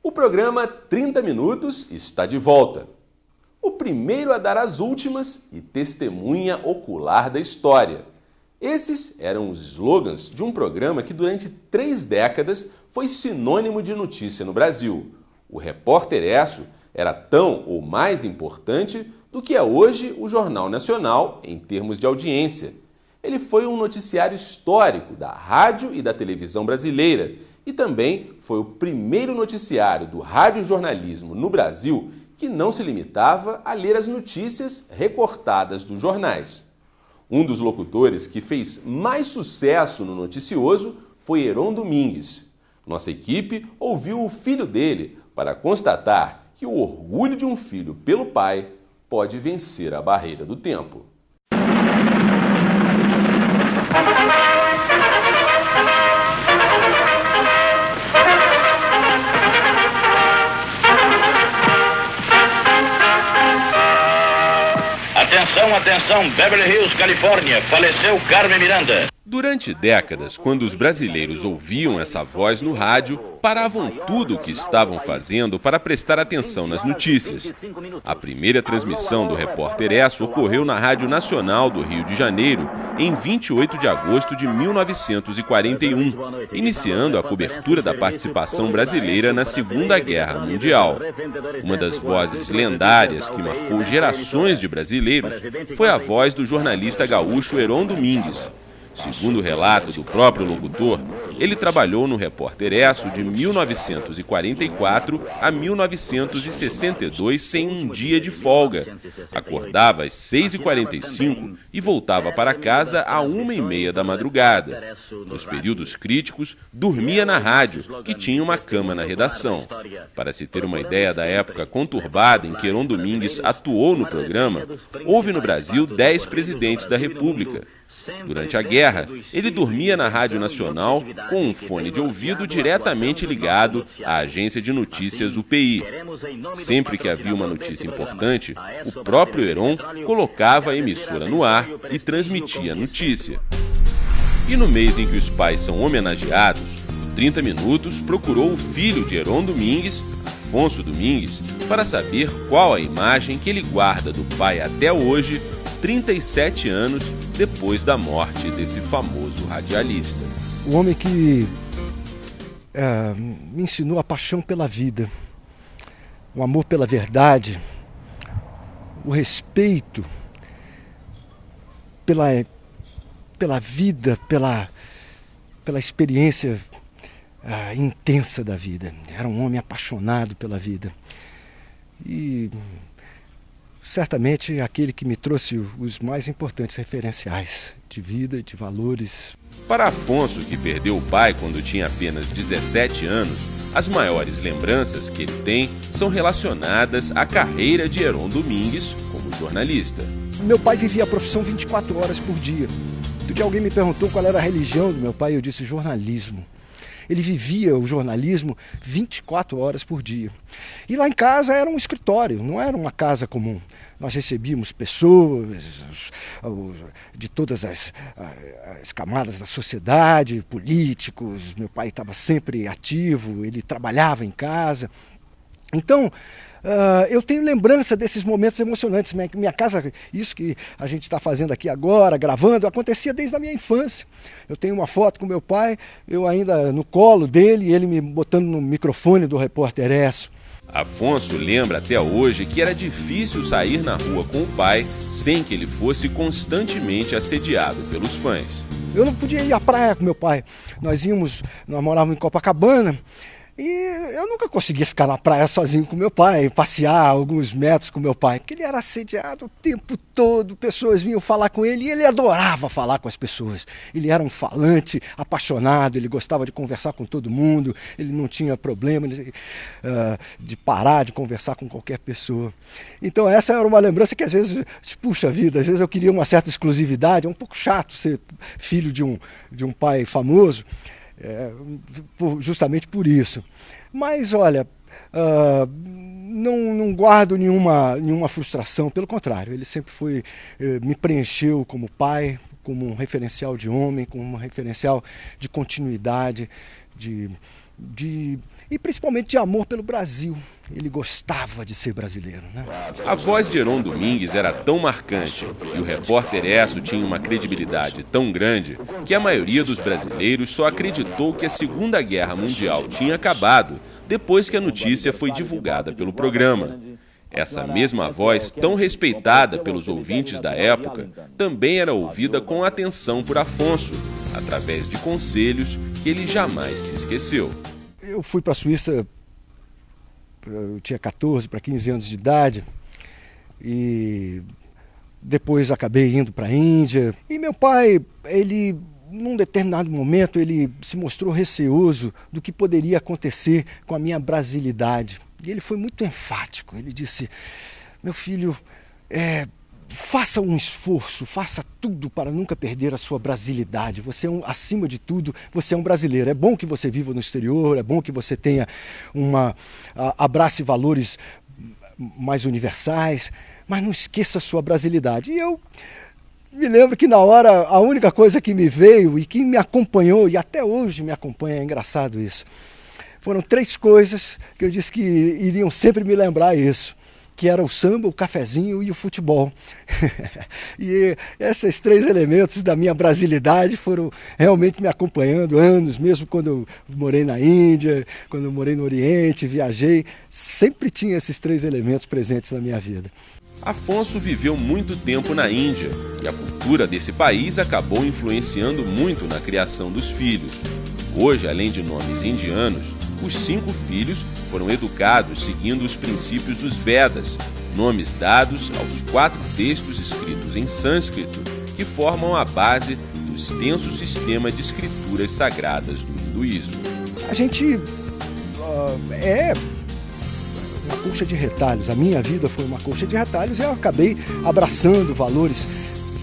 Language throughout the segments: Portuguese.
O programa 30 Minutos está de volta. O primeiro a dar as últimas e testemunha ocular da história. Esses eram os slogans de um programa que durante 3 décadas foi sinônimo de notícia no Brasil. O Repórter Esso era tão ou mais importante do que é hoje o Jornal Nacional em termos de audiência. Ele foi um noticiário histórico da rádio e da televisão brasileira e também foi o primeiro noticiário do radiojornalismo no Brasil que não se limitava a ler as notícias recortadas dos jornais. Um dos locutores que fez mais sucesso no noticioso foi Heron Domingues. Nossa equipe ouviu o filho dele para constatar que o orgulho de um filho pelo pai pode vencer a barreira do tempo. Atenção, Beverly Hills, Califórnia, faleceu Carmen Miranda. Durante décadas, quando os brasileiros ouviam essa voz no rádio, paravam tudo o que estavam fazendo para prestar atenção nas notícias. A primeira transmissão do Repórter Esso ocorreu na Rádio Nacional do Rio de Janeiro, em 28 de agosto de 1941, iniciando a cobertura da participação brasileira na Segunda Guerra Mundial. Uma das vozes lendárias que marcou gerações de brasileiros foi a voz do jornalista gaúcho Heron Domingues. Segundo o relato do próprio locutor, ele trabalhou no Repórter Esso de 1944 a 1962 sem um dia de folga. Acordava às 6h45 e voltava para casa à 1h30 da madrugada. Nos períodos críticos, dormia na rádio, que tinha uma cama na redação. Para se ter uma ideia da época conturbada em que Heron Domingues atuou no programa, houve no Brasil 10 presidentes da República. Durante a guerra, ele dormia na Rádio Nacional com um fone de ouvido diretamente ligado à agência de notícias UPI. Sempre que havia uma notícia importante, o próprio Heron colocava a emissora no ar e transmitia a notícia. E no mês em que os pais são homenageados, o 30 Minutos procurou o filho de Heron Domingues, Afonso Domingues, para saber qual a imagem que ele guarda do pai até hoje, 37 anos depois da morte desse famoso radialista. O homem que me ensinou a paixão pela vida, o amor pela verdade, o respeito pela vida, pela experiência intensa da vida. Era um homem apaixonado pela vida. E certamente aquele que me trouxe os mais importantes referenciais de vida, de valores. Para Afonso, que perdeu o pai quando tinha apenas 17 anos, as maiores lembranças que ele tem são relacionadas à carreira de Heron Domingues como jornalista. Meu pai vivia a profissão 24 horas por dia. Outro dia alguém me perguntou qual era a religião do meu pai, eu disse jornalismo. Ele vivia o jornalismo 24 horas por dia. E lá em casa era um escritório, não era uma casa comum. Nós recebíamos pessoas de todas as camadas da sociedade, políticos. Meu pai estava sempre ativo, ele trabalhava em casa. Então, eu tenho lembrança desses momentos emocionantes. Minha casa, isso que a gente está fazendo aqui agora, gravando, acontecia desde a minha infância. Eu tenho uma foto com meu pai, eu ainda no colo dele, e ele me botando no microfone do Repórter Esso. Afonso lembra até hoje que era difícil sair na rua com o pai sem que ele fosse constantemente assediado pelos fãs. Eu não podia ir à praia com meu pai. Nós morávamos em Copacabana. E eu nunca conseguia ficar na praia sozinho com meu pai, passear alguns metros com meu pai, porque ele era assediado o tempo todo, pessoas vinham falar com ele e ele adorava falar com as pessoas. Ele era um falante apaixonado, ele gostava de conversar com todo mundo, ele não tinha problema de parar de conversar com qualquer pessoa. Então essa era uma lembrança que às vezes, puxa vida, às vezes eu queria uma certa exclusividade, é um pouco chato ser filho de um pai famoso. Justamente por isso. Mas olha, não guardo nenhuma frustração, pelo contrário, ele sempre me preencheu como pai, como um referencial de homem, como um referencial de continuidade, de e principalmente de amor pelo Brasil. Ele gostava de ser brasileiro, né? A voz de Heron Domingues era tão marcante e o repórter Esso tinha uma credibilidade tão grande que a maioria dos brasileiros só acreditou que a Segunda Guerra Mundial tinha acabado depois que a notícia foi divulgada pelo programa. Essa mesma voz, tão respeitada pelos ouvintes da época, também era ouvida com atenção por Afonso, através de conselhos que ele jamais se esqueceu. Eu fui para a Suíça, eu tinha 14 para 15 anos de idade, e depois acabei indo para a Índia. E meu pai, num determinado momento, ele se mostrou receoso do que poderia acontecer com a minha brasilidade. E ele foi muito enfático. Ele disse: meu filho, faça um esforço, faça tudo para nunca perder a sua brasilidade. Você acima de tudo, você é um brasileiro. É bom que você viva no exterior, é bom que você tenha abrace valores mais universais, mas não esqueça a sua brasilidade. E eu me lembro que na hora, a única coisa que me veio e que me acompanhou, e até hoje me acompanha, é engraçado isso, foram 3 coisas que eu disse que iriam sempre me lembrar isso, que era o samba, o cafezinho e o futebol. E esses 3 elementos da minha brasilidade foram realmente me acompanhando anos, mesmo quando eu morei na Índia, quando eu morei no Oriente, viajei, sempre tinha esses 3 elementos presentes na minha vida. Afonso viveu muito tempo na Índia e a cultura desse país acabou influenciando muito na criação dos filhos. Hoje, além de nomes indianos, os 5 filhos foram educados seguindo os princípios dos Vedas, nomes dados aos 4 textos escritos em sânscrito que formam a base do extenso sistema de escrituras sagradas do hinduísmo. A gente é uma colcha de retalhos. A minha vida foi uma colcha de retalhos e eu acabei abraçando valores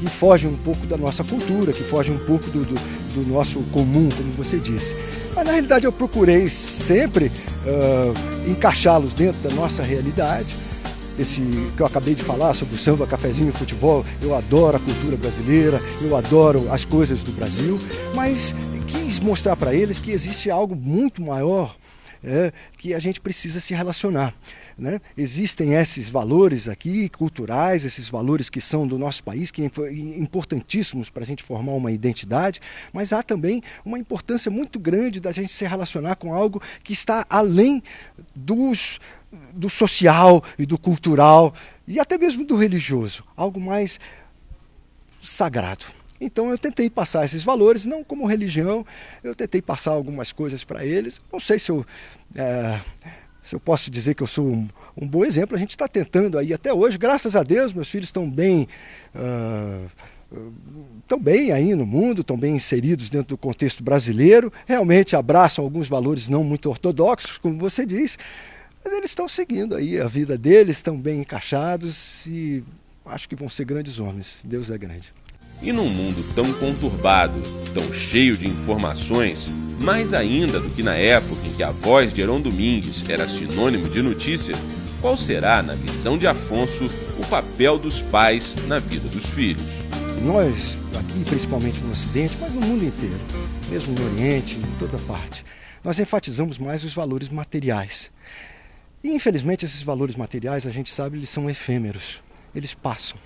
que fogem um pouco da nossa cultura, que fogem um pouco do nosso comum, como você disse. Mas na realidade eu procurei sempre encaixá-los dentro da nossa realidade. Esse que eu acabei de falar sobre o samba, cafezinho e futebol, eu adoro a cultura brasileira, eu adoro as coisas do Brasil, mas quis mostrar para eles que existe algo muito maior, que a gente precisa se relacionar, né? Existem esses valores aqui culturais, esses valores que são do nosso país, que são importantíssimos para a gente formar uma identidade, mas há também uma importância muito grande da gente se relacionar com algo que está além do social e do cultural e até mesmo do religioso, algo mais sagrado. Então eu tentei passar esses valores, não como religião, eu tentei passar algumas coisas para eles. Não sei se eu posso dizer que eu sou um bom exemplo. A gente está tentando aí até hoje, graças a Deus, meus filhos estão bem aí no mundo, estão bem inseridos dentro do contexto brasileiro, realmente abraçam alguns valores não muito ortodoxos, como você diz, mas eles estão seguindo aí a vida deles, estão bem encaixados e acho que vão ser grandes homens. Deus é grande. E num mundo tão conturbado, tão cheio de informações, mais ainda do que na época em que a voz de Heron Domingues era sinônimo de notícia, qual será, na visão de Afonso, o papel dos pais na vida dos filhos? Nós, aqui principalmente no Ocidente, mas no mundo inteiro, mesmo no Oriente, em toda parte, nós enfatizamos mais os valores materiais. E infelizmente esses valores materiais, a gente sabe, eles são efêmeros, eles passam.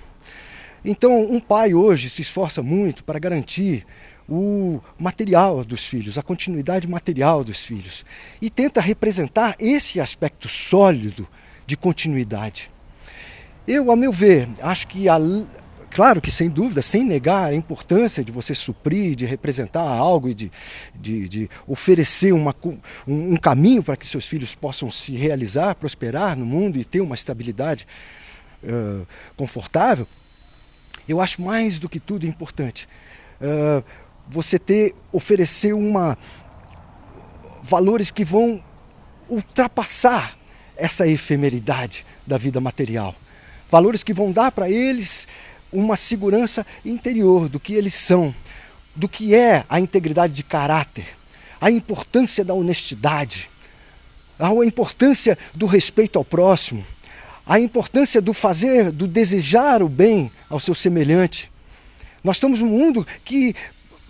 Então, um pai hoje se esforça muito para garantir o material dos filhos, a continuidade material dos filhos, e tenta representar esse aspecto sólido de continuidade. Eu, a meu ver, acho que, claro que sem dúvida, sem negar a importância de você suprir, de representar algo e de oferecer um caminho para que seus filhos possam se realizar, prosperar no mundo e ter uma estabilidade confortável. Eu acho mais do que tudo importante você oferecer valores que vão ultrapassar essa efemeridade da vida material. Valores que vão dar para eles uma segurança interior do que eles são, do que é a integridade de caráter, a importância da honestidade, a importância do respeito ao próximo, a importância do desejar o bem ao seu semelhante. Nós estamos num mundo que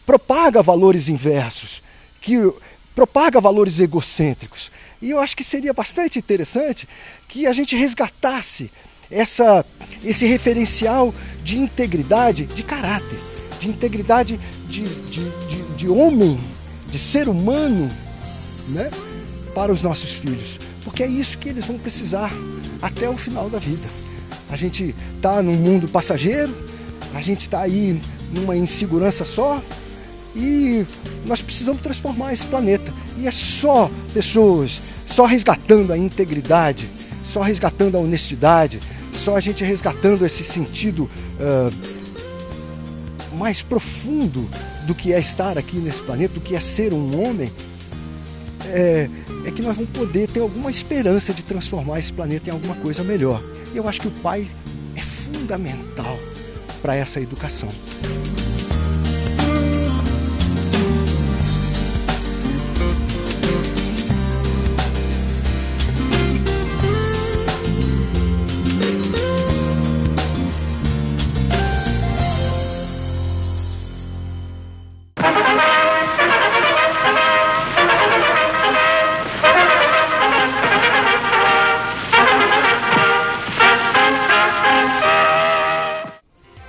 propaga valores inversos, que propaga valores egocêntricos. E eu acho que seria bastante interessante que a gente resgatasse esse referencial de integridade de caráter, de integridade de homem, de ser humano, né, para os nossos filhos. Porque é isso que eles vão precisar até o final da vida. A gente está num mundo passageiro, a gente está aí numa insegurança só, e nós precisamos transformar esse planeta. E é só pessoas, só resgatando a integridade, só resgatando a honestidade, só a gente resgatando esse sentido mais profundo do que é estar aqui nesse planeta, do que é ser um homem, é que nós vamos poder ter alguma esperança de transformar esse planeta em alguma coisa melhor. E eu acho que o pai é fundamental para essa educação.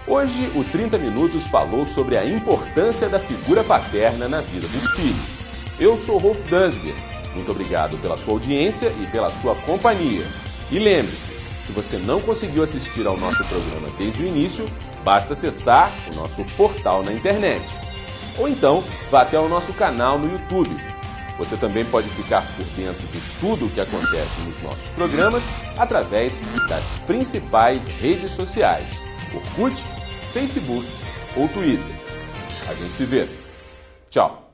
Hoje, o 30 Minutos falou sobre a importância da figura paterna na vida dos filhos. Eu sou Rolf Dansger. Muito obrigado pela sua audiência e pela sua companhia. E lembre-se, se você não conseguiu assistir ao nosso programa desde o início, basta acessar o nosso portal na internet. Ou então, vá até o nosso canal no YouTube. Você também pode ficar por dentro de tudo o que acontece nos nossos programas através das principais redes sociais: Orkut, Facebook ou Twitter. A gente se vê. Tchau.